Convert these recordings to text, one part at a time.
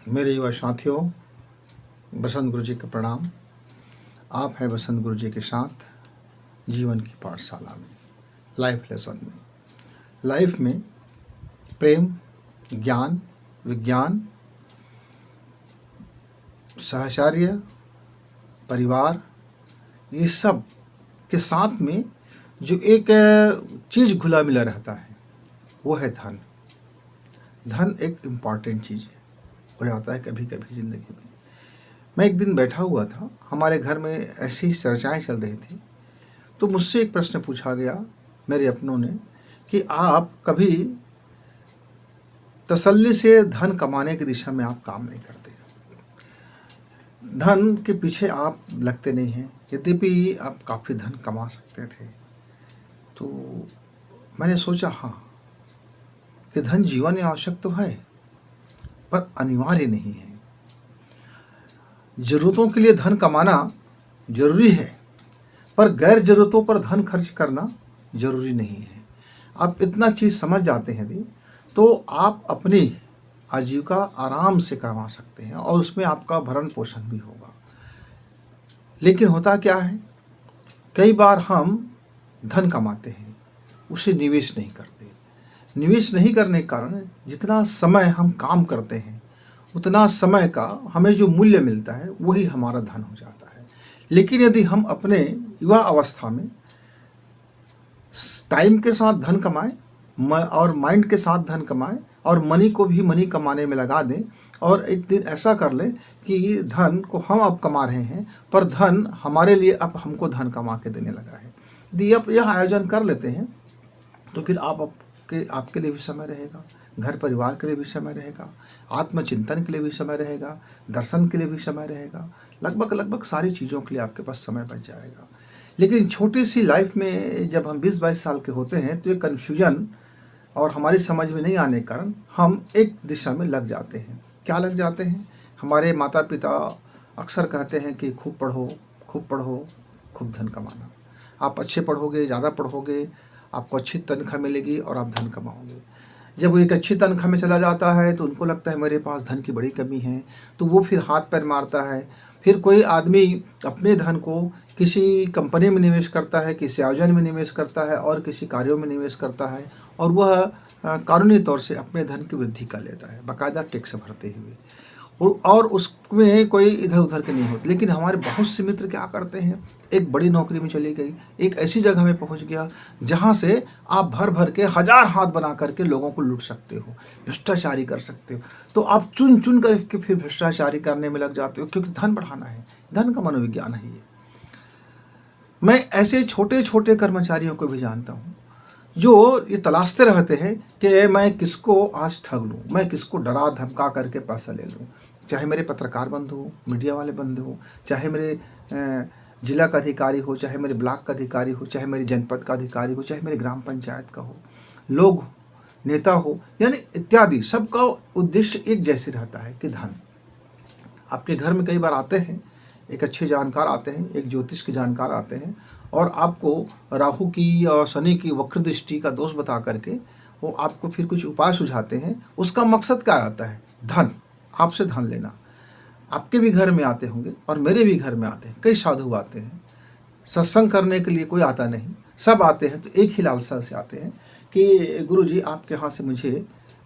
मेरे युवा साथियों, बसंत गुरु जी का प्रणाम। आप हैं बसंत गुरु जी के साथ जीवन की पाठशाला में, लाइफ लेसन में। लाइफ में प्रेम, ज्ञान, विज्ञान, सहचर्य, परिवार, ये सब के साथ में जो एक चीज़ घुला मिला रहता है वो है धन। धन एक इम्पॉर्टेंट चीज़ हो जाता है कभी कभी ज़िंदगी में। मैं एक दिन बैठा हुआ था, हमारे घर में ऐसी ही चर्चाएं चल रही थी, तो मुझसे एक प्रश्न पूछा गया मेरे अपनों ने कि आप कभी तसल्ली से धन कमाने की दिशा में आप काम नहीं करते, धन के पीछे आप लगते नहीं हैं, यद्यपि आप काफ़ी धन कमा सकते थे। तो मैंने सोचा हाँ कि धन जीवन में आवश्यक तो है पर अनिवार्य नहीं है। ज़रूरतों के लिए धन कमाना जरूरी है पर गैर ज़रूरतों पर धन खर्च करना जरूरी नहीं है। आप इतना चीज़ समझ जाते हैं यदि, तो आप अपनी आजीविका आराम से कमा सकते हैं और उसमें आपका भरण पोषण भी होगा। लेकिन होता क्या है, कई बार हम धन कमाते हैं, उसे निवेश नहीं करते। निवेश नहीं करने के कारण जितना समय हम काम करते हैं उतना समय का हमें जो मूल्य मिलता है वही हमारा धन हो जाता है। लेकिन यदि हम अपने युवा अवस्था में टाइम के साथ धन कमाएं और माइंड के साथ धन कमाएं और मनी को भी मनी कमाने में लगा दें और एक दिन ऐसा कर लें कि धन को हम अब कमा रहे हैं पर धन हमारे लिए अब हमको धन कमा के देने लगा है। यदि आप यह आयोजन कर लेते हैं तो फिर आपके लिए भी समय रहेगा, घर परिवार के लिए भी समय रहेगा, आत्मचिंतन के लिए भी समय रहेगा, दर्शन के लिए भी समय रहेगा, लगभग सारी चीज़ों के लिए आपके पास समय बच जाएगा। लेकिन छोटी सी लाइफ में जब हम 20-22 साल के होते हैं तो ये कन्फ्यूजन और हमारी समझ में नहीं आने के कारण हम एक दिशा में लग जाते हैं। क्या लग जाते हैं? हमारे माता पिता अक्सर कहते हैं कि खूब पढ़ो, खूब पढ़ो, खूब धन कमाना। आप अच्छे पढ़ोगे, ज़्यादा पढ़ोगे, आपको अच्छी तनख्वाह मिलेगी और आप धन कमाओगे। जब वो एक अच्छी तनख्वाह में चला जाता है तो उनको लगता है मेरे पास धन की बड़ी कमी है, तो वो फिर हाथ पैर मारता है। फिर कोई आदमी अपने धन को किसी कंपनी में निवेश करता है, किसी आयोजन में निवेश करता है और किसी कार्यों में निवेश करता है और वह कानूनी तौर से अपने धन की वृद्धि कर लेता है, बाकायदा टैक्स भरते हुए, और उसमें कोई इधर उधर के नहीं होते। लेकिन हमारे बहुत से मित्र क्या करते हैं, एक बड़ी नौकरी में चली गई, एक ऐसी जगह में पहुंच गया जहां से आप भर भर के हजार हाथ बना करके लोगों को लूट सकते हो, भ्रष्टाचारी कर सकते हो। तो आप चुन चुन करके फिर भ्रष्टाचारी करने में लग जाते हो क्योंकि धन बढ़ाना है, धन का मनोविज्ञान है ये। मैं ऐसे छोटे छोटे कर्मचारियों को भी जानता हूँ जो ये तलाशते रहते हैं कि मैं किसको आज ठग लूँ, मैं किसको डरा धमका करके पैसा ले लूँ। चाहे मेरे पत्रकार बंधु हो, मीडिया वाले बंधु हो, चाहे मेरे जिला का अधिकारी हो, चाहे मेरे ब्लॉक का अधिकारी हो, चाहे मेरे जनपद का अधिकारी हो, चाहे मेरे ग्राम पंचायत का हो, लोग नेता हो, यानी इत्यादि, सबका उद्देश्य एक जैसे रहता है कि धन। आपके घर में कई बार आते हैं, एक अच्छे जानकार आते हैं, एक ज्योतिष के जानकार आते हैं और आपको राहु की और शनि की वक्र दृष्टि का दोष बता करके वो आपको फिर कुछ उपाय सुझाते हैं। उसका मकसद क्या रहता है? धन, आपसे धन लेना। आपके भी घर में आते होंगे और मेरे भी घर में आते हैं, कई साधु आते हैं। सत्संग करने के लिए कोई आता नहीं, सब आते हैं तो एक ही लालसा से आते हैं कि गुरु जी आपके यहाँ से मुझे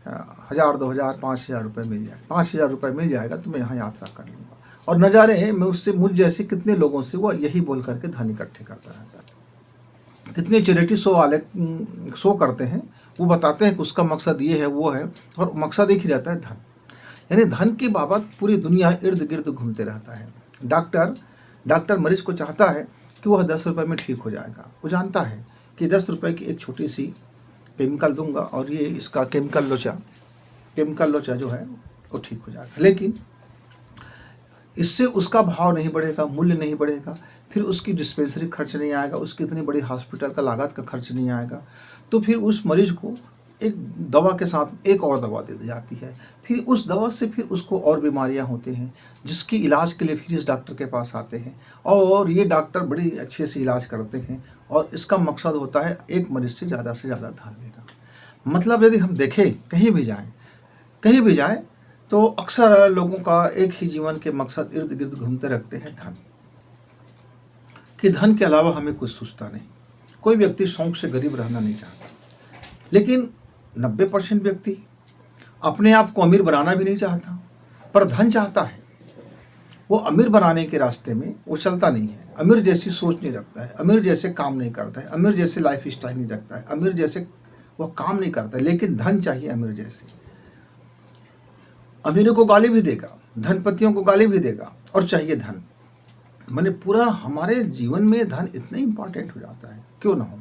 1000, 2000, 5000 रुपये मिल जाए, 5000 रुपये मिल जाएगा तो मैं यहाँ यात्रा कर लूँगा। और न जाने मैं उससे, मुझ जैसे कितने लोगों से वो यही बोल करके धन इकट्ठे करता रहता है। कितने चैरिटी शो वाले शो करते हैं, वो बताते हैं कि उसका मकसद ये है वो है, और मकसद एक ही रहता है, धन। यानी धन की बाबत पूरी दुनिया इर्द गिर्द घूमते रहता है। डॉक्टर मरीज को चाहता है कि वह 10 रुपये में ठीक हो जाएगा। वो जानता है कि 10 रुपये की एक छोटी सी केमिकल दूंगा और ये इसका केमिकल लोचा जो है वो ठीक हो जाएगा। लेकिन इससे उसका भाव नहीं बढ़ेगा, मूल्य नहीं बढ़ेगा, फिर उसकी डिस्पेंसरी खर्च नहीं आएगा, उसकी इतनी बड़ी हॉस्पिटल का लागत का खर्च नहीं आएगा। तो फिर उस मरीज को एक दवा के साथ एक और दवा दे दी जाती है, फिर उस दवा से फिर उसको और बीमारियां होती हैं जिसकी इलाज के लिए फिर इस डॉक्टर के पास आते हैं और ये डॉक्टर बड़ी अच्छे से इलाज करते हैं और इसका मकसद होता है एक मरीज से ज़्यादा धन लेना। मतलब यदि हम देखें, कहीं भी जाएं तो अक्सर लोगों का एक ही जीवन के मकसद इर्द गिर्द घूमते रहते हैं, धन। कि धन के अलावा हमें कुछ सूझता नहीं। कोई व्यक्ति शौक से गरीब रहना नहीं चाहता, लेकिन 90% व्यक्ति अपने आप को अमीर बनाना भी नहीं चाहता, पर धन चाहता है। वो अमीर बनाने के रास्ते में वो चलता नहीं है, अमीर जैसी सोच नहीं रखता है, अमीर जैसे काम नहीं करता है, अमीर जैसे लाइफ स्टाइल नहीं रखता है, अमीर जैसे वो काम नहीं करता है, लेकिन धन चाहिए अमीर जैसे। अमीरों को गाली भी देगा, धनपतियों को गाली भी देगा, और चाहिए धन। मैंने पूरा हमारे जीवन में धन इतना इंपॉर्टेंट हो जाता है, क्यों ना हो।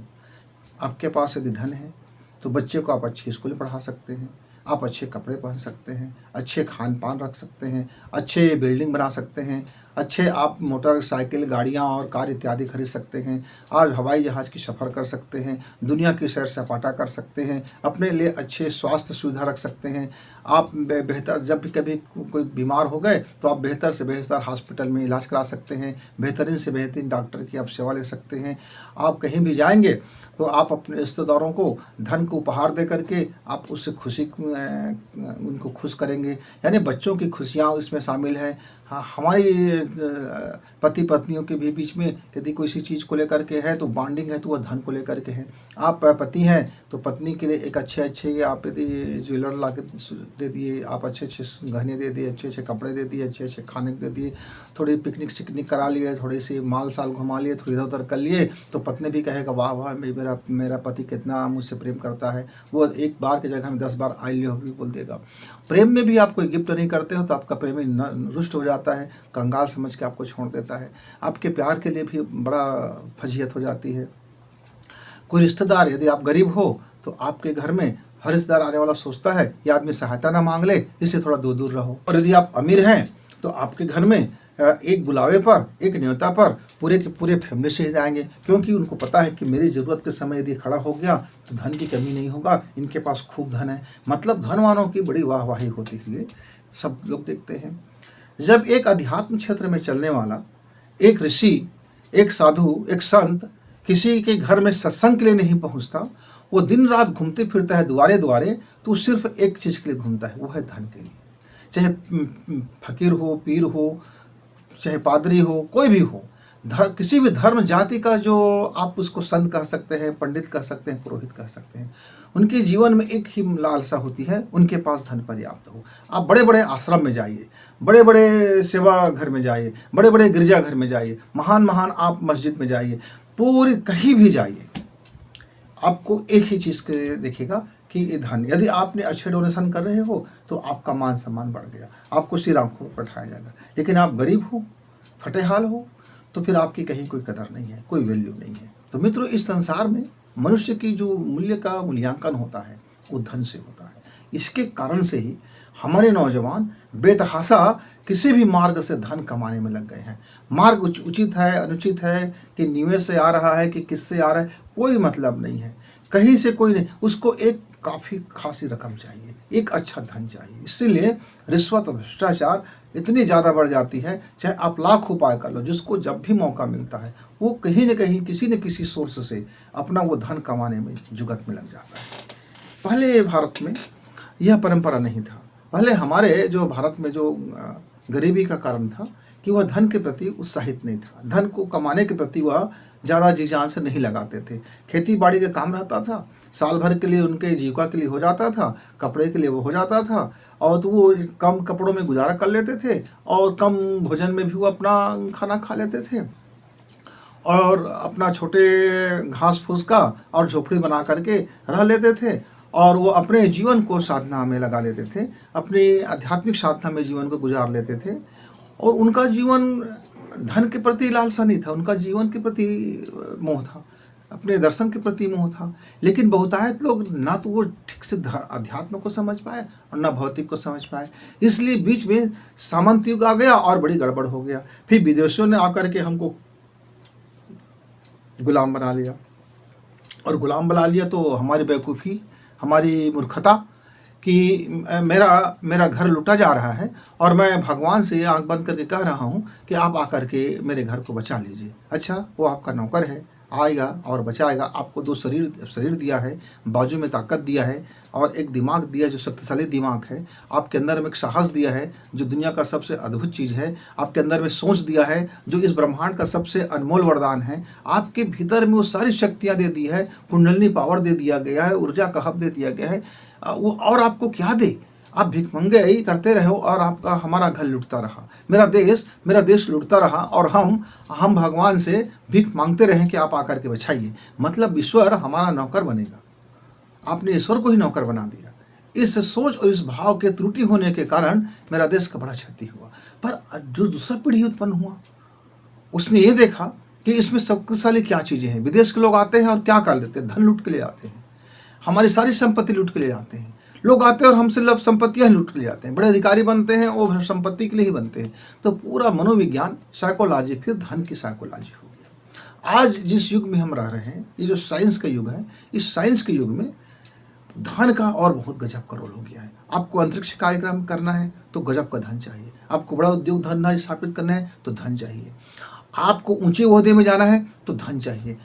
आपके पास यदि धन है तो बच्चे को आप अच्छी स्कूल पढ़ा सकते हैं, आप अच्छे कपड़े पहन सकते हैं, अच्छे खान पान रख सकते हैं, अच्छे बिल्डिंग बना सकते हैं, अच्छे आप मोटरसाइकिल, गाड़ियाँ और कार इत्यादि खरीद सकते हैं। आज हवाई जहाज़ की सफ़र कर सकते हैं, दुनिया की सैर सपाटा कर सकते हैं, अपने लिए अच्छे स्वास्थ्य सुविधा रख सकते हैं। आप बेहतर, जब भी कभी कोई बीमार हो गए तो आप बेहतर से बेहतर हॉस्पिटल में इलाज करा सकते हैं, बेहतरीन से बेहतरीन डॉक्टर की आप सेवा ले सकते हैं। आप कहीं भी जाएंगे तो आप अपने रिश्तेदारों को धन को उपहार दे करके आप उससे खुशी उनको खुश करेंगे। यानी बच्चों की खुशियाँ इसमें शामिल है। हाँ, हमारी पति पत्नियों के भी बीच में यदि कोई सी चीज़ को लेकर के है तो बॉन्डिंग है, तो वह धन को लेकर के है। आप पति हैं तो पत्नी के लिए एक अच्छे आप यदि ज्वेलर ला के दे दिए, आप अच्छे गहने दे दिए, अच्छे कपड़े दे दिए, अच्छे खाने दे दिए, थोड़ी पिकनिक शिकनिक करा लिए, थोड़ी सी माल साल घुमा लिए, थोड़ी इधर उधर कर लिए, तो पत्नी भी कहेगा वाह वाह मेरा पति कितना मुझसे प्रेम करता है। वो एक बार की जगह में 10 बार आई लव यू बोल देगा। प्रेम में भी आप कोई गिफ्ट नहीं करते हो तो आपका प्रेमी रुष्ट हो जाता है, कंगाल समझ के आपको छोड़ देता है। आपके प्यार के लिए भी बड़ा फजीहत हो जाती है। कोई रिश्तेदार, यदि आप गरीब हो तो आपके घर में हर रिश्तेदार आने वाला सोचता है ये आदमी सहायता ना मांग ले, इससे थोड़ा दूर दूर रहो। और यदि आप अमीर हैं तो आपके घर में एक बुलावे पर, एक न्योता पर पूरे के पूरे फैमिली से जाएंगे, क्योंकि उनको पता है कि मेरी ज़रूरत के समय यदि खड़ा हो गया तो धन की कमी नहीं होगा, इनके पास खूब धन है। मतलब धनवानों की बड़ी वाहवाही होती हुई सब लोग देखते हैं। जब एक अध्यात्म क्षेत्र में चलने वाला एक ऋषि, एक साधु, एक संत किसी के घर में सत्संग के लिए नहीं पहुंचता, वो दिन रात घूमते फिरता है द्वारे द्वारे, तो सिर्फ एक चीज़ के लिए घूमता है, वो है धन के लिए। चाहे फकीर हो, पीर हो, चाहे पादरी हो, कोई भी हो, किसी भी धर्म जाति का जो आप उसको संत कह सकते हैं, पंडित कह सकते हैं, पुरोहित कह सकते हैं, उनके जीवन में एक ही लालसा होती है, उनके पास धन पर्याप्त हो। आप बड़े बड़े आश्रम में जाइए, बड़े बड़े सेवा घर में जाइए, बड़े बड़े गिरजा घर में जाइए, महान महान आप मस्जिद में जाइए, पूरी कहीं भी जाइए, आपको एक ही चीज़ के देखेगा कि ये धन। यदि आपने अच्छे डोनेशन कर रहे हो तो आपका मान सम्मान बढ़ गया, आपको सिर आंखों पर बैठाया जाएगा। लेकिन आप गरीब हो, फटेहाल हो, तो फिर आपकी कहीं कोई कदर नहीं है, कोई वैल्यू नहीं है। तो मित्रों, इस संसार में मनुष्य की जो मूल्य का मूल्यांकन होता है वो धन से होता है। इसके कारण से ही हमारे नौजवान बेतहाशा किसी भी मार्ग से धन कमाने में लग गए हैं। मार्ग उचित है, अनुचित है, कि निवेश से आ रहा है कि किससे आ रहा है, कोई मतलब नहीं है, कहीं से कोई नहीं। उसको एक काफ़ी खासी रकम चाहिए, एक अच्छा धन चाहिए। इसीलिए रिश्वत और भ्रष्टाचार इतनी ज़्यादा बढ़ जाती है। चाहे आप लाख उपाय कर लो, जिसको जब भी मौका मिलता है वो कहीं न कहीं किसी न किसी सोर्स से अपना वो धन कमाने में जुगत में लग जाता है। पहले भारत में यह परंपरा नहीं था। पहले हमारे जो भारत में जो गरीबी का कारण था कि वह धन के प्रति उत्साहित नहीं था, धन को कमाने के प्रति वह ज़्यादा जी जान से नहीं लगाते थे। खेती बाड़ी का काम रहता था, साल भर के लिए उनके जीविका के लिए हो जाता था, कपड़े के लिए वो हो जाता था, और तो वो कम कपड़ों में गुजारा कर लेते थे और कम भोजन में भी वो अपना खाना खा लेते थे, और अपना छोटे घास फूस का और झोपड़ी बना करके रह लेते थे, और वो अपने जीवन को साधना में लगा लेते थे, अपनी आध्यात्मिक साधना में जीवन को गुजार लेते थे। और उनका जीवन धन के प्रति लालसा नहीं था, उनका जीवन के प्रति मोह था, अपने दर्शन के प्रति मोह था। लेकिन बहुतायत लोग ना तो वो ठीक से अध्यात्म को समझ पाए और ना भौतिक को समझ पाए, इसलिए बीच में सामंत युग आ गया और बड़ी गड़बड़ हो गया। फिर विदेशियों ने आकर के हमको गुलाम बना लिया, और गुलाम बना लिया तो हमारी बेवकूफ़ी, हमारी मूर्खता कि मेरा घर लूटा जा रहा है और मैं भगवान से आंख बंद करके कह रहा हूँ कि आप आकर के मेरे घर को बचा लीजिए। अच्छा, वो आपका नौकर है, आएगा और बचाएगा। आपको 2 शरीर दिया है, बाजू में ताकत दिया है और एक दिमाग दिया है जो शक्तिशाली दिमाग है। आपके अंदर में एक साहस दिया है जो दुनिया का सबसे अद्भुत चीज़ है। आपके अंदर में सोच दिया है जो इस ब्रह्मांड का सबसे अनमोल वरदान है। आपके भीतर में वो सारी शक्तियाँ दे दी है, कुंडलिनी पावर दे दिया गया है, ऊर्जा का हब दे दिया गया है। वो और आपको क्या दे? आप भिखमंगाई करते रहो और आपका हमारा घर लुटता रहा, मेरा देश लुटता रहा और हम भगवान से भीख मांगते रहे कि आप आकर के बचाइए। मतलब ईश्वर हमारा नौकर बनेगा। आपने ईश्वर को ही नौकर बना दिया। इस सोच और इस भाव के त्रुटि होने के कारण मेरा देश का बड़ा क्षति हुआ। पर जो दूसरा पीढ़ी उत्पन्न हुआ उसने ये देखा कि इसमें शक्तिशाली क्या चीज़ें हैं। विदेश के लोग आते हैं और क्या कर लेते हैं? धन लूट के ले आते हैं, हमारी सारी संपत्ति लूट के ले जाते हैं। लोग आते हैं और हमसे लव संपत्तियां लूट के ले जाते हैं। बड़े अधिकारी बनते हैं, वो संपत्ति के लिए ही बनते हैं। तो पूरा मनोविज्ञान, साइकोलॉजी फिर धन की साइकोलॉजी हो गया। आज जिस युग में हम रह रहे हैं, ये जो साइंस का युग है, इस साइंस के युग में धन का और बहुत गजब का रोल हो गया है। आपको अंतरिक्ष कार्यक्रम करना है तो गजब का धन चाहिए। आपको बड़ा उद्योग धंधा स्थापित करना है तो धन चाहिए। आपको ऊंचे ओहदे में जाना है तो धन चाहिए।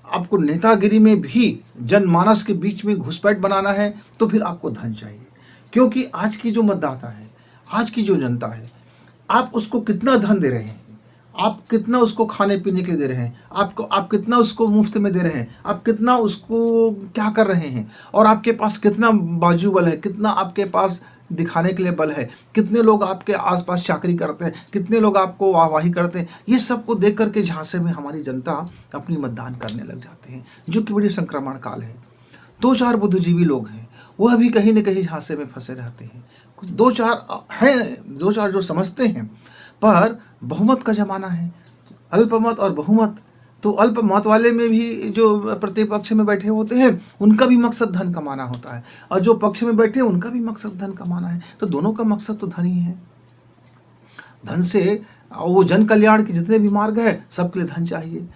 आपको नेतागिरी में भी जनमानस के बीच में घुसपैठ बनाना है तो फिर आपको धन चाहिए। क्योंकि आज की जो मतदाता है, आज की जो जनता है, आप उसको कितना धन दे रहे हैं, आप कितना उसको खाने पीने के लिए दे रहे हैं, आप कितना उसको मुफ्त में दे रहे हैं, आप कितना उसको क्या कर रहे हैं, और आपके पास कितना बाजू बल है, कितना आपके पास दिखाने के लिए बल है, कितने लोग आपके आसपास चाकरी करते हैं, कितने लोग आपको वाहवाही करते हैं। ये सब को देख करके झांसे में हमारी जनता अपनी मतदान करने लग जाते हैं, जो कि बड़ी संक्रमण काल है। 2-4 बुद्धिजीवी लोग हैं, वह भी कहीं न कहीं झांसे में फंसे रहते हैं। कुछ 2-4 जो समझते हैं, पर बहुमत का जमाना है, अल्पमत और बहुमत। तो अल्पमत वाले में भी जो प्रतिपक्ष में बैठे होते हैं उनका भी मकसद धन कमाना होता है, और जो पक्ष में बैठे हैं उनका भी मकसद धन कमाना है। तो दोनों का मकसद तो धन ही है। धन से वो जन कल्याण के जितने भी मार्ग है सबके लिए धन चाहिए।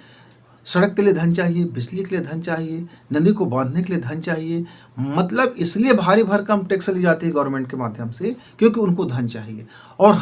सड़क के लिए धन चाहिए, बिजली के लिए धन चाहिए, नदी को बांधने के लिए धन चाहिए। मतलब इसलिए भारी भरकम टैक्स ली जाती है गवर्नमेंट के माध्यम से, क्योंकि उनको धन चाहिए। और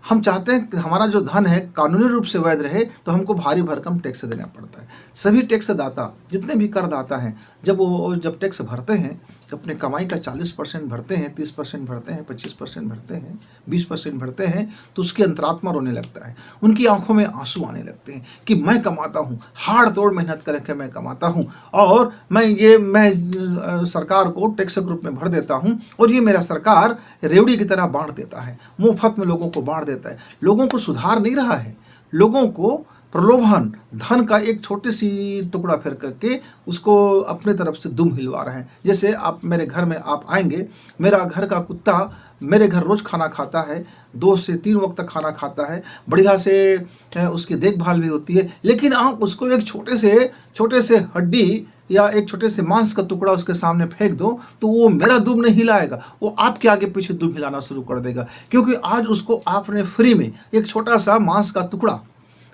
हम चाहते हैं कि हमारा जो धन है कानूनी रूप से वैध रहे, तो हमको भारी भरकम टैक्स देना पड़ता है। सभी टैक्स दाता, जितने भी करदाता हैं, जब टैक्स भरते हैं, अपने कमाई का 40% भरते हैं, 30% भरते हैं, 25% भरते हैं, 20% भरते हैं, तो उसकी अंतरात्मा रोने लगता है। उनकी आंखों में आंसू आने लगते हैं कि मैं कमाता हूँ, हाड़ तोड़ मेहनत करके मैं कमाता हूँ, और मैं सरकार को टैक्स ग्रुप में भर देता हूँ, और ये मेरा सरकार रेवड़ी की तरह बांट देता है, मुफ्त में लोगों को बांट देता है। लोगों को सुधार नहीं रहा है, लोगों को प्रलोभन, धन का एक छोटी सी टुकड़ा फेर करके उसको अपने तरफ से दुम हिलवा रहे हैं। जैसे आप मेरे घर में आप आएंगे, मेरा घर का कुत्ता मेरे घर रोज़ खाना खाता है, 2 से 3 वक्त तक खाना खाता है, बढ़िया से उसकी देखभाल भी होती है। लेकिन आप उसको एक छोटे से हड्डी या एक छोटे से मांस का टुकड़ा उसके सामने फेंक दो तो वो मेरा दुम नहीं हिलाएगा, वो आपके आगे पीछे दुम हिलाना शुरू कर देगा। क्योंकि आज उसको आपने फ्री में एक छोटा सा मांस का टुकड़ा,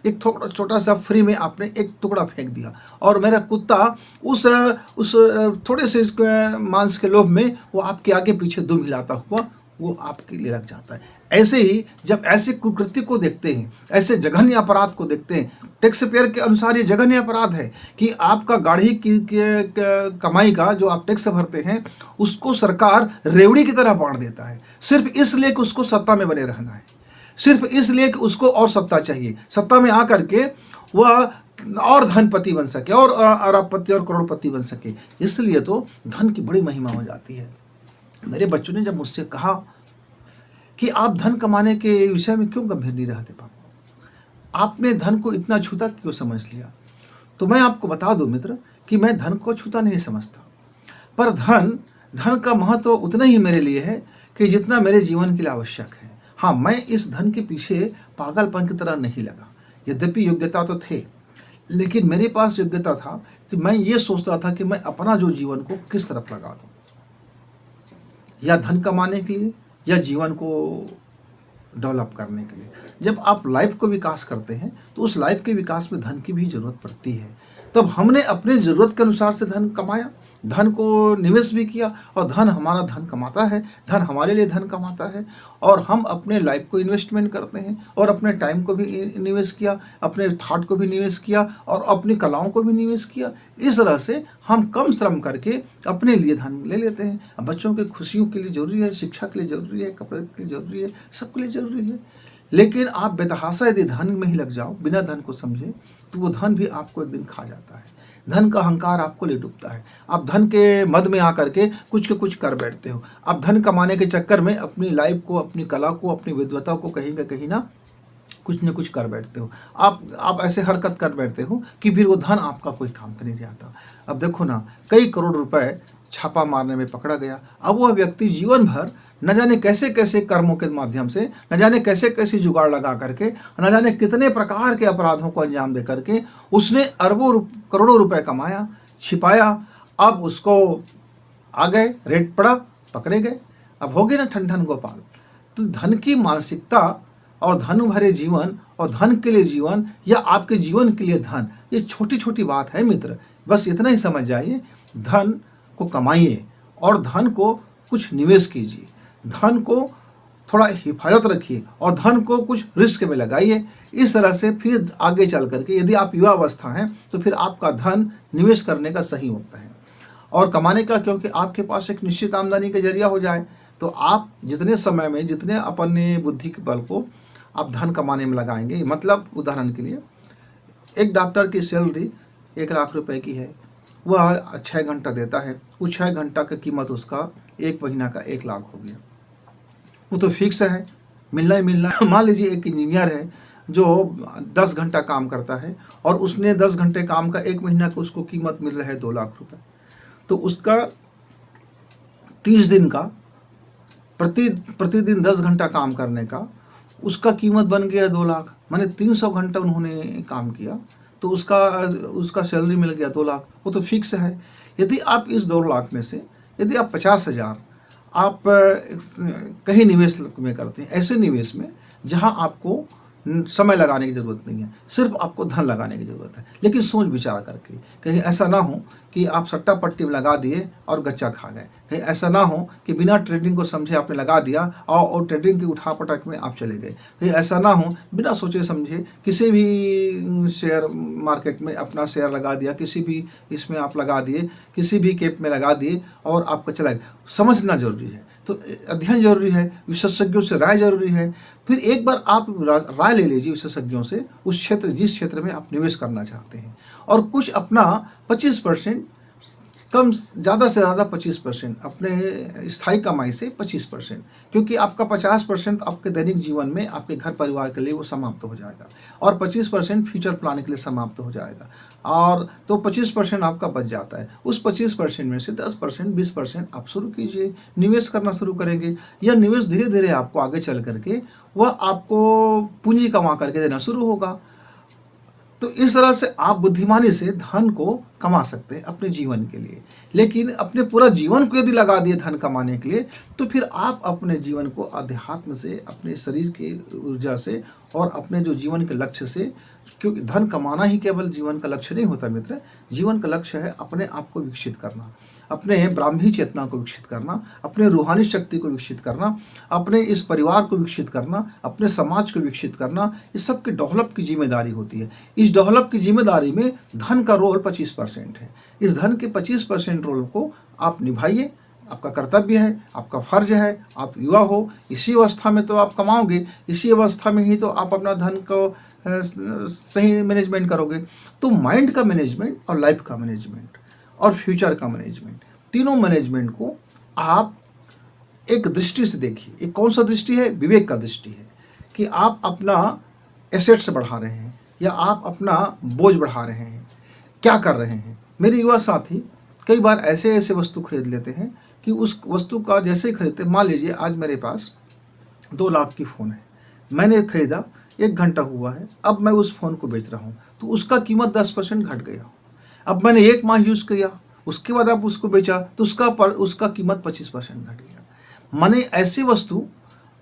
एक छोटा सा फ्री में आपने एक टुकड़ा फेंक दिया, और मेरा कुत्ता उस थोड़े से मांस के लोभ में वो आपके आगे पीछे दुम हिलाता हुआ वो आपके लिए लग जाता है। ऐसे ही जब ऐसे कुकृत्य को देखते हैं, ऐसे जघन्य अपराध को देखते हैं, टैक्स पेयर के अनुसार ये जघन्य अपराध है कि आपका गाढ़ी की कमाई का जो आप टैक्स भरते हैं उसको सरकार रेवड़ी की तरह बांट देता है, सिर्फ इसलिए कि उसको सत्ता में बने रहना है, सिर्फ इसलिए कि उसको और सत्ता चाहिए, सत्ता में आकर के वह और धनपति बन सके और अरबपति और करोड़पति बन सके। इसलिए तो धन की बड़ी महिमा हो जाती है। मेरे बच्चों ने जब मुझसे कहा कि आप धन कमाने के विषय में क्यों गंभीर नहीं रहते पापा, आपने धन को इतना छूता क्यों समझ लिया, तो मैं आपको बता दूं मित्र कि मैं धन को छूता नहीं समझता, पर धन का महत्व उतना ही मेरे लिए है कि जितना मेरे जीवन के लिए आवश्यक है। हाँ, मैं इस धन के पीछे पागलपन की तरह नहीं लगा। यद्यपि योग्यता तो थे, लेकिन मेरे पास योग्यता था कि मैं ये सोचता था कि मैं अपना जो जीवन को किस तरफ लगा दूं, या धन कमाने के लिए या जीवन को डेवलप करने के लिए। जब आप लाइफ को विकास करते हैं तो उस लाइफ के विकास में धन की भी जरूरत पड़ती है। तब हमने अपने ज़रूरत के अनुसार से धन कमाया, धन को निवेश भी किया, और धन हमारा धन कमाता है, धन हमारे लिए धन कमाता है, और हम अपने लाइफ को इन्वेस्टमेंट करते हैं, और अपने टाइम को भी निवेश किया, अपने थॉट को भी निवेश किया, और अपनी कलाओं को भी निवेश किया। इस तरह से हम कम श्रम करके अपने लिए धन ले लेते हैं। अब बच्चों की खुशियों के लिए ज़रूरी है, शिक्षा के लिए ज़रूरी है, कपड़े के लिए ज़रूरी है, सबके लिए ज़रूरी है। लेकिन आप बेतहाशा यदि धन में ही लग जाओ, बिना धन को समझे, तो वो धन भी आपको एक दिन खा जाता है। धन का अहंकार आपको ले डूबता है। आप धन के मद में आकर के कुछ के कुछ कर बैठते हो। आप धन कमाने के चक्कर में अपनी लाइफ को, अपनी कला को, अपनी विद्वता को कहीं ना कुछ न कुछ कर बैठते हो। आप ऐसे हरकत कर बैठते हो कि फिर वो धन आपका कोई काम का नहीं जाता। अब देखो ना, कई करोड़ रुपए छापा मारने में पकड़ा गया। अब वह व्यक्ति जीवन भर न जाने कैसे कैसे कर्मों के माध्यम से, न जाने कैसे कैसे जुगाड़ लगा करके, न जाने कितने प्रकार के अपराधों को अंजाम दे करके उसने अरबों करोड़ों रुपए कमाया, छिपाया। अब उसको आ गए, रेड पड़ा, पकड़े गए। अब हो गए ना ठन ठन गोपाल। तो धन की मानसिकता और धन भरे जीवन और धन के लिए जीवन, या आपके जीवन के लिए धन, ये छोटी छोटी बात है मित्र। बस इतना ही समझ जाइए, धन को कमाइए और धन को कुछ निवेश कीजिए, धन को थोड़ा हिफाजत रखिए और धन को कुछ रिस्क में लगाइए। इस तरह से फिर आगे चल करके, यदि आप युवा अवस्था हैं तो फिर आपका धन निवेश करने का सही वक्त है और कमाने का, क्योंकि आपके पास एक निश्चित आमदनी का जरिया हो जाए तो आप जितने समय में, जितने अपने बुद्धि के बल को आप धन कमाने में लगाएंगे। मतलब उदाहरण के लिए, एक डॉक्टर की सैलरी 1 लाख रुपए की है, वह 6 घंटा देता है, उस 6 घंटा की कीमत उसका 1 महीना का 1 लाख हो गया। वो तो फिक्स है, मिलना ही मिलना। मान लीजिए एक इंजीनियर है जो 10 घंटा काम करता है और उसने 10 घंटे काम का 1 महीना का उसको कीमत मिल रहा है 2 लाख रुपए, तो उसका 30 दिन का प्रतिदिन 10 घंटा काम करने का उसका कीमत बन गया 2 लाख। माने 300 घंटा उन्होंने काम किया तो उसका सैलरी मिल गया 2 लाख। वो तो फिक्स है। यदि आप इस 2 लाख में से यदि आप 50,000 आप कहीं निवेश में करते हैं, ऐसे निवेश में जहां आपको समय लगाने की ज़रूरत नहीं है, सिर्फ आपको धन लगाने की ज़रूरत है, लेकिन सोच विचार करके। कहीं ऐसा ना हो कि आप सट्टा पट्टी में लगा दिए और गच्चा खा गए। कहीं ऐसा ना हो कि बिना ट्रेडिंग को समझे आपने लगा दिया और ट्रेडिंग की उठापटक में आप चले गए। कहीं ऐसा ना हो बिना सोचे समझे किसी भी शेयर मार्केट में अपना शेयर लगा दिया, किसी भी इसमें आप लगा दिए, किसी भी कैप में लगा दिए और आपका चला गया। समझना जरूरी है, तो अध्ययन जरूरी है, विशेषज्ञों से राय जरूरी है। फिर एक बार आप राय ले लीजिए विशेषज्ञों से, उस क्षेत्र, जिस क्षेत्र में आप निवेश करना चाहते हैं, और कुछ अपना 25%, कम ज़्यादा से ज़्यादा 25%, अपने स्थायी कमाई से 25%, क्योंकि आपका 50% आपके दैनिक जीवन में आपके घर परिवार के लिए वो समाप्त हो जाएगा और 25% फ्यूचर प्लान के लिए समाप्त हो जाएगा, और तो 25% आपका बच जाता है। उस 25% में से 10%, 20% आप शुरू कीजिए, निवेश करना शुरू करेंगे। यह निवेश धीरे धीरे आपको आगे चल करके वह आपको पूंजी कमा करके देना शुरू होगा। तो इस तरह से आप बुद्धिमानी से धन को कमा सकते हैं अपने जीवन के लिए। लेकिन अपने पूरा जीवन को यदि लगा दिए धन कमाने के लिए, तो फिर आप अपने जीवन को अध्यात्म से, अपने शरीर की ऊर्जा से और अपने जो जीवन के लक्ष्य से, क्योंकि धन कमाना ही केवल जीवन का लक्ष्य नहीं होता मित्र। जीवन का लक्ष्य है अपने आप को विकसित करना, अपने ब्राह्मी चेतना को विकसित करना, अपने रूहानी शक्ति को विकसित करना, अपने इस परिवार को विकसित करना, अपने समाज को विकसित करना। इस सब के डेवलप की जिम्मेदारी होती है। इस डेवलप की जिम्मेदारी में धन का रोल 25% है। इस धन के 25% रोल को आप निभाइए, आपका कर्तव्य है, आपका फर्ज है। आप युवा हो, इसी अवस्था में तो आप कमाओगे, इसी अवस्था में ही तो आप अपना धन को सही मैनेजमेंट करोगे। तो माइंड का मैनेजमेंट और लाइफ का मैनेजमेंट और फ्यूचर का मैनेजमेंट, तीनों मैनेजमेंट को आप एक दृष्टि से देखिए। एक कौन सा दृष्टि है? विवेक का दृष्टि है कि आप अपना एसेट्स बढ़ा रहे हैं या आप अपना बोझ बढ़ा रहे हैं, क्या कर रहे हैं। मेरे युवा साथी कई बार ऐसे ऐसे वस्तु खरीद लेते हैं कि उस वस्तु का जैसे ही खरीदते, मान लीजिए आज मेरे पास 2 लाख की फ़ोन है, मैंने खरीदा, 1 घंटा हुआ है, अब मैं उस फ़ोन को बेच रहा हूँ, तो उसका कीमत 10% घट गया। अब मैंने 1 माह यूज़ किया, उसके बाद आप उसको बेचा तो उसका कीमत 25% घट गया। माने ऐसी वस्तु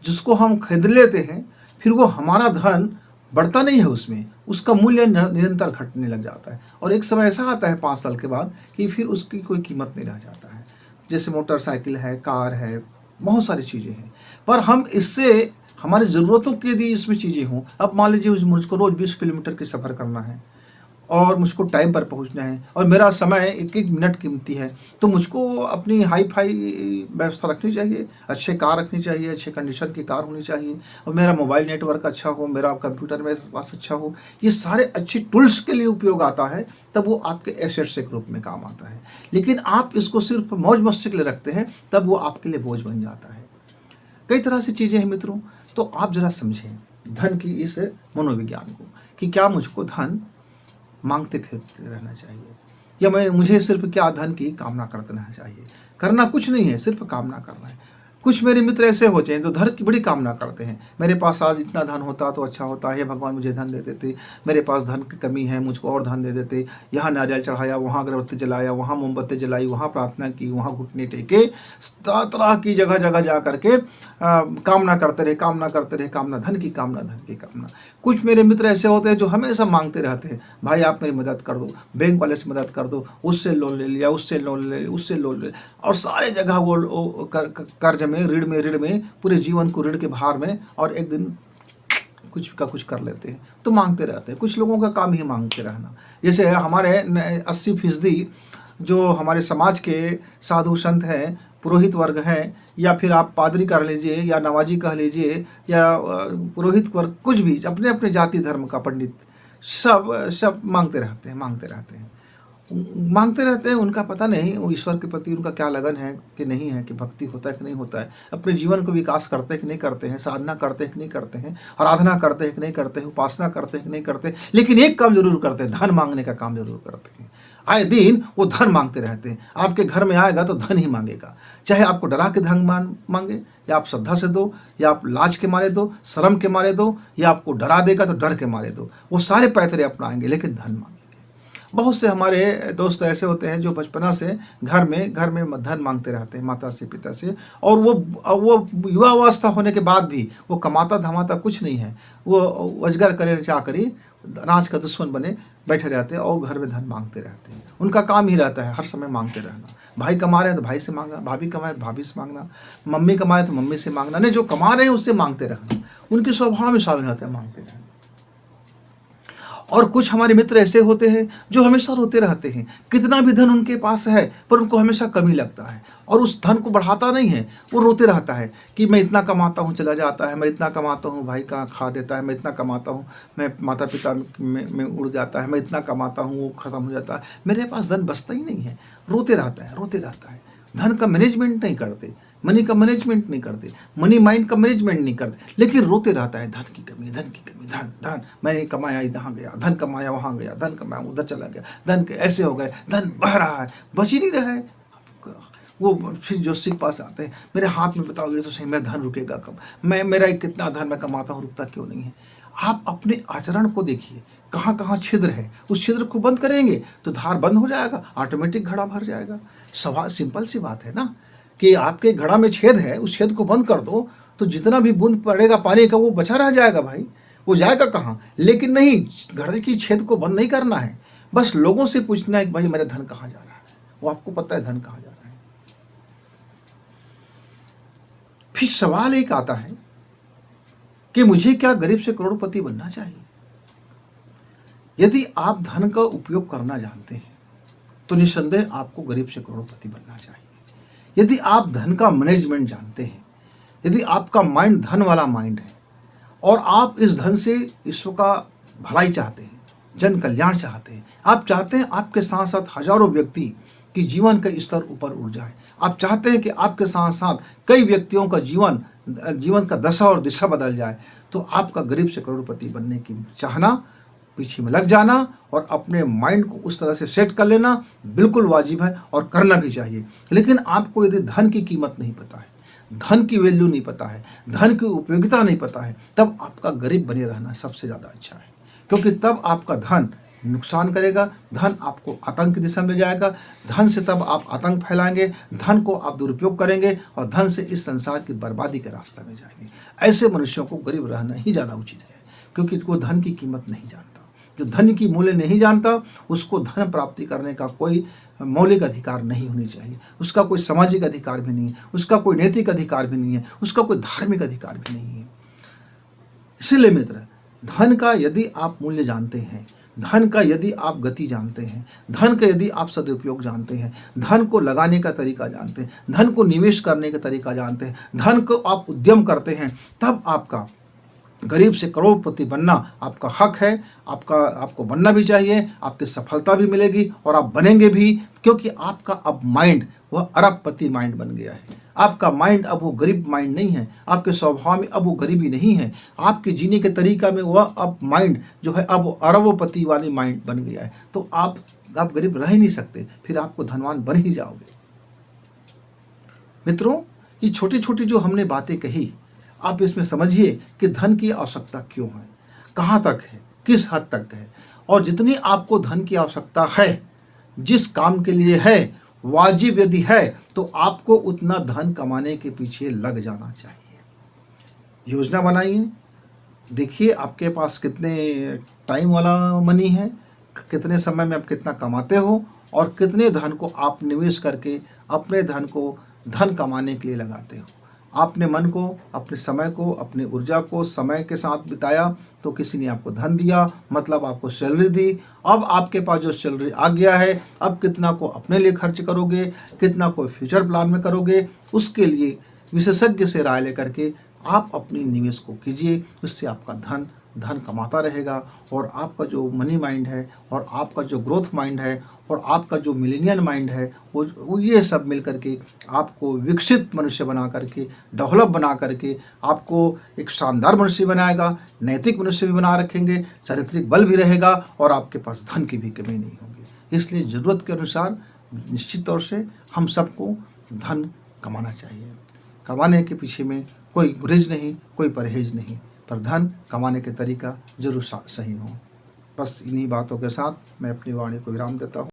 जिसको हम खरीद लेते हैं, फिर वो हमारा धन बढ़ता नहीं है उसमें, उसका मूल्य निरंतर घटने लग जाता है। और एक समय ऐसा आता है 5 साल के बाद कि फिर उसकी कोई कीमत नहीं रह जाता है। जैसे मोटरसाइकिल है, कार है, बहुत सारी चीज़ें हैं। पर हम इससे हमारी ज़रूरतों के लिए इसमें चीज़ें हों, अब मान लीजिए मुझको रोज़ 20 किलोमीटर की सफ़र करना है और मुझको टाइम पर पहुंचना है और मेरा समय एक एक मिनट कीमती है, तो मुझको अपनी हाई फाई व्यवस्था रखनी चाहिए, अच्छे कार रखनी चाहिए, अच्छे कंडीशन की कार होनी चाहिए, और मेरा मोबाइल नेटवर्क अच्छा हो, मेरा कंप्यूटर मेरे पास अच्छा हो। ये सारे अच्छी टूल्स के लिए उपयोग आता है, तब वो आपके एसेट्स के रूप में काम आता है। लेकिन आप इसको सिर्फ मौज मस्ती के लिए रखते हैं, तब वो आपके लिए बोझ बन जाता है। कई तरह से चीज़ें हैं मित्रों, तो आप ज़रा समझें धन की इस मनोविज्ञान को, कि क्या मुझको धन मांगते फिरते रहना चाहिए, या मुझे सिर्फ क्या धन की कामना करते रहना चाहिए। करना कुछ नहीं है, सिर्फ कामना करना है। कुछ मेरे मित्र ऐसे होते हैं जो धन की बड़ी कामना करते हैं, मेरे पास आज इतना धन होता तो अच्छा होता है, भगवान मुझे धन दे देते, मेरे पास धन की कमी है, मुझको और धन दे देते, यहाँ नारियल चढ़ाया, वहाँ अगरबत्ती जलाया, वहाँ मोमबत्ती जलाई, वहाँ प्रार्थना की, वहाँ घुटने टेके, तरह तरह की जगह जगह जा करके कामना करते रहे, कामना करते रहे, कामना, धन की कामना, धन की कामना। कुछ मेरे मित्र ऐसे होते हैं जो हमेशा मांगते रहते हैं, भाई आप मेरी मदद कर दो, बैंक वाले से मदद कर दो, उससे लोन ले लिया, उससे लोन ले लिया, उससे लोन ले, और सारे जगह वो कर्ज में, ऋण में पूरे जीवन को ऋण के भार में, और एक दिन कुछ का कुछ कर लेते हैं, तो मांगते रहते हैं। कुछ लोगों का काम ही मांगते रहना। जैसे हमारे 80% जो हमारे समाज के साधु संत हैं, पुरोहित वर्ग हैं, या फिर आप पादरी कर लीजिए, या नवाजी कह लीजिए, या पुरोहित वर्ग, कुछ भी अपने अपने जाति धर्म का पंडित, सब मांगते रहते हैं, मांगते रहते हैं। उनका पता नहीं वो ईश्वर के प्रति उनका क्या लगन है कि नहीं है, कि भक्ति होता है कि नहीं होता है, अपने जीवन को विकास करते हैं कि नहीं करते हैं, साधना करते हैं कि नहीं करते हैं, आराधना करते हैं कि नहीं करते हैं, उपासना करते हैं कि नहीं करते हैं। लेकिन एक काम जरूर करते हैं, धन मांगने का काम जरूर करते हैं। आए दिन वो धन मांगते रहते हैं। आपके घर में आएगा तो धन ही मांगेगा, चाहे आपको डरा के धन मांगे, या आप श्रद्धा से दो, या आप लाज के मारे दो, शर्म के मारे दो, या आपको डरा देगा तो डर के मारे दो, वो सारे पैतरे अपनाएंगे, लेकिन धन मांगेंगे। बहुत से हमारे दोस्त ऐसे होते हैं जो बचपना से घर में धन मांगते रहते हैं माता से, पिता से, और वो युवा अवस्था होने के बाद भी वो कमाता धमाता कुछ नहीं है, वो अजगर करे चाकरी, अनाज का दुश्मन बने बैठे रहते हैं, और घर में धन मांगते रहते हैं। उनका काम ही रहता है हर समय मांगते रहना। भाई कमा रहे हैं तो भाई से मांगना, भाभी कमाए तो भाभी से मांगना, मम्मी कमाए तो मम्मी से मांगना, नहीं जो कमा रहे हैं उससे मांगते रहना। उनके स्वभाव में शामिल होते हैं मांगते रहना। और कुछ हमारे मित्र ऐसे होते हैं जो हमेशा रोते रहते हैं, कितना भी धन उनके पास है पर उनको हमेशा कमी लगता है, और उस धन को बढ़ाता नहीं है, वो रोते रहता है कि मैं इतना कमाता हूँ चला जाता है, मैं इतना कमाता हूँ भाई का खा देता है, मैं इतना कमाता हूँ मैं माता पिता में उड़ जाता है, मैं इतना कमाता हूँ वो ख़त्म हो जाता है, मेरे पास धन बचता ही नहीं है। रोते रहता है, रोते रहता है। धन का मैनेजमेंट नहीं करते, मनी का मैनेजमेंट नहीं करते, मनी माइंड का मैनेजमेंट नहीं करते, लेकिन रोते रहता है, धन की कमी, धन की कमी, धन धन, मैंने कमाया यहाँ गया, धन कमाया वहाँ गया, धन कमाया उधर चला गया, धन ऐसे हो गए, धन बह रहा है, बच ही नहीं रहा है। वो फिर जोशी के पास आते हैं, मेरे हाथ में बताओगे तो सही मेरा धन रुकेगा कब, मेरा कितना धन मैं कमाता हूँ रुकता क्यों नहीं है। आप अपने आचरण को देखिए, कहाँ कहाँ छिद्र है, उस छिद्र को बंद करेंगे तो धार बंद हो जाएगा, ऑटोमेटिक घड़ा भर जाएगा। सवाल सिंपल सी बात है ना, कि आपके घड़ा में छेद है, उस छेद को बंद कर दो तो जितना भी बूंद पड़ेगा पानी का वो बचा रह जाएगा भाई, वो जाएगा कहाँ। लेकिन नहीं, घड़े की छेद को बंद नहीं करना है, बस लोगों से पूछना है कि भाई मेरा धन कहाँ जा रहा है, वो आपको पता है धन कहाँ जा रहा है। फिर सवाल एक आता है कि मुझे क्या गरीब से करोड़पति बनना चाहिए। यदि आप धन का उपयोग करना जानते हैं तो निस्संदेह आपको गरीब से करोड़पति बनना चाहिए। यदि आप धन का मैनेजमेंट जानते हैं, यदि आपका माइंड धन वाला माइंड है, और आप इस धन से विश्व का भलाई चाहते हैं, जन कल्याण चाहते हैं, आप चाहते हैं आपके साथ साथ हजारों व्यक्ति की जीवन का स्तर ऊपर उठ जाए, आप चाहते हैं कि आपके साथ साथ कई व्यक्तियों का जीवन का दशा और दिशा बदल जाए, तो आपका गरीब से करोड़पति बनने की चाहना, पीछे में लग जाना और अपने माइंड को उस तरह से सेट कर लेना बिल्कुल वाजिब है और करना भी चाहिए। लेकिन आपको यदि धन की कीमत नहीं पता है, धन की वैल्यू नहीं पता है, धन की उपयोगिता नहीं पता है, तब आपका गरीब बने रहना सबसे ज़्यादा अच्छा है, क्योंकि तब आपका धन नुकसान करेगा, धन आपको आतंक की दिशा में जाएगा, धन से तब आप आतंक फैलाएंगे, धन को आप दुरुपयोग करेंगे और धन से इस संसार की बर्बादी के रास्ते में जाएंगे। ऐसे मनुष्यों को गरीब रहना ही ज़्यादा उचित है, क्योंकि वो धन की कीमत नहीं जानता। जो धन की मूल्य नहीं जानता उसको धन प्राप्ति करने का कोई मौलिक अधिकार नहीं होनी चाहिए, उसका कोई सामाजिक अधिकार भी नहीं है, उसका कोई नैतिक अधिकार भी नहीं है, उसका कोई धार्मिक अधिकार भी नहीं है। इसीलिए मित्र, धन का यदि आप मूल्य जानते हैं, धन का यदि आप गति जानते हैं, धन का यदि आप सदुपयोग जानते हैं, धन को लगाने का तरीका जानते हैं, धन को निवेश करने का तरीका जानते हैं, धन को आप उद्यम करते हैं, तब आपका गरीब से करोड़पति बनना आपका हक है। आपको बनना भी चाहिए, आपकी सफलता भी मिलेगी और आप बनेंगे भी, क्योंकि आपका अब माइंड वह अरबपति माइंड बन गया है। आपका माइंड अब वो गरीब माइंड नहीं है, आपके स्वभाव में अब वो गरीबी नहीं है, आपके जीने के तरीका में वह अब माइंड जो है अब अरबोपति वाली माइंड बन गया है। तो आप गरीब रह ही नहीं सकते, फिर आपको धनवान बन ही जाओगे। मित्रों, ये छोटी छोटी जो हमने बातें कही, आप इसमें समझिए कि धन की आवश्यकता क्यों है, कहाँ तक है, किस हद तक है, और जितनी आपको धन की आवश्यकता है, जिस काम के लिए है, वाजिब यदि है, तो आपको उतना धन कमाने के पीछे लग जाना चाहिए। योजना बनाइए, देखिए आपके पास कितने टाइम वाला मनी है, कितने समय में आप कितना कमाते हो, और कितने धन को आप निवेश करके अपने धन को धन कमाने के लिए लगाते हो। आपने मन को, अपने समय को, अपनी ऊर्जा को समय के साथ बिताया तो किसी ने आपको धन दिया, मतलब आपको सैलरी दी। अब आपके पास जो सैलरी आ गया है, अब कितना को अपने लिए खर्च करोगे, कितना को फ्यूचर प्लान में करोगे, उसके लिए विशेषज्ञ से राय लेकर के आप अपनी निवेश को कीजिए। उससे आपका धन कमाता रहेगा, और आपका जो मनी माइंड है, और आपका जो ग्रोथ माइंड है, और आपका जो मिलेनियल माइंड है, वो ये सब मिल करके आपको विकसित मनुष्य बना करके, डेवलप बना करके आपको एक शानदार मनुष्य बनाएगा, नैतिक मनुष्य भी बना रखेंगे, चारित्रिक बल भी रहेगा, और आपके पास धन की भी कमी नहीं होगी। इसलिए ज़रूरत के अनुसार निश्चित तौर से हम सबको धन कमाना चाहिए। कमाने के पीछे में कोई गुरेज नहीं, कोई परहेज नहीं, पर धन कमाने के तरीका जरूर सही हो। बस इन्हीं बातों के साथ मैं अपनी वाणी को विराम देता हूँ।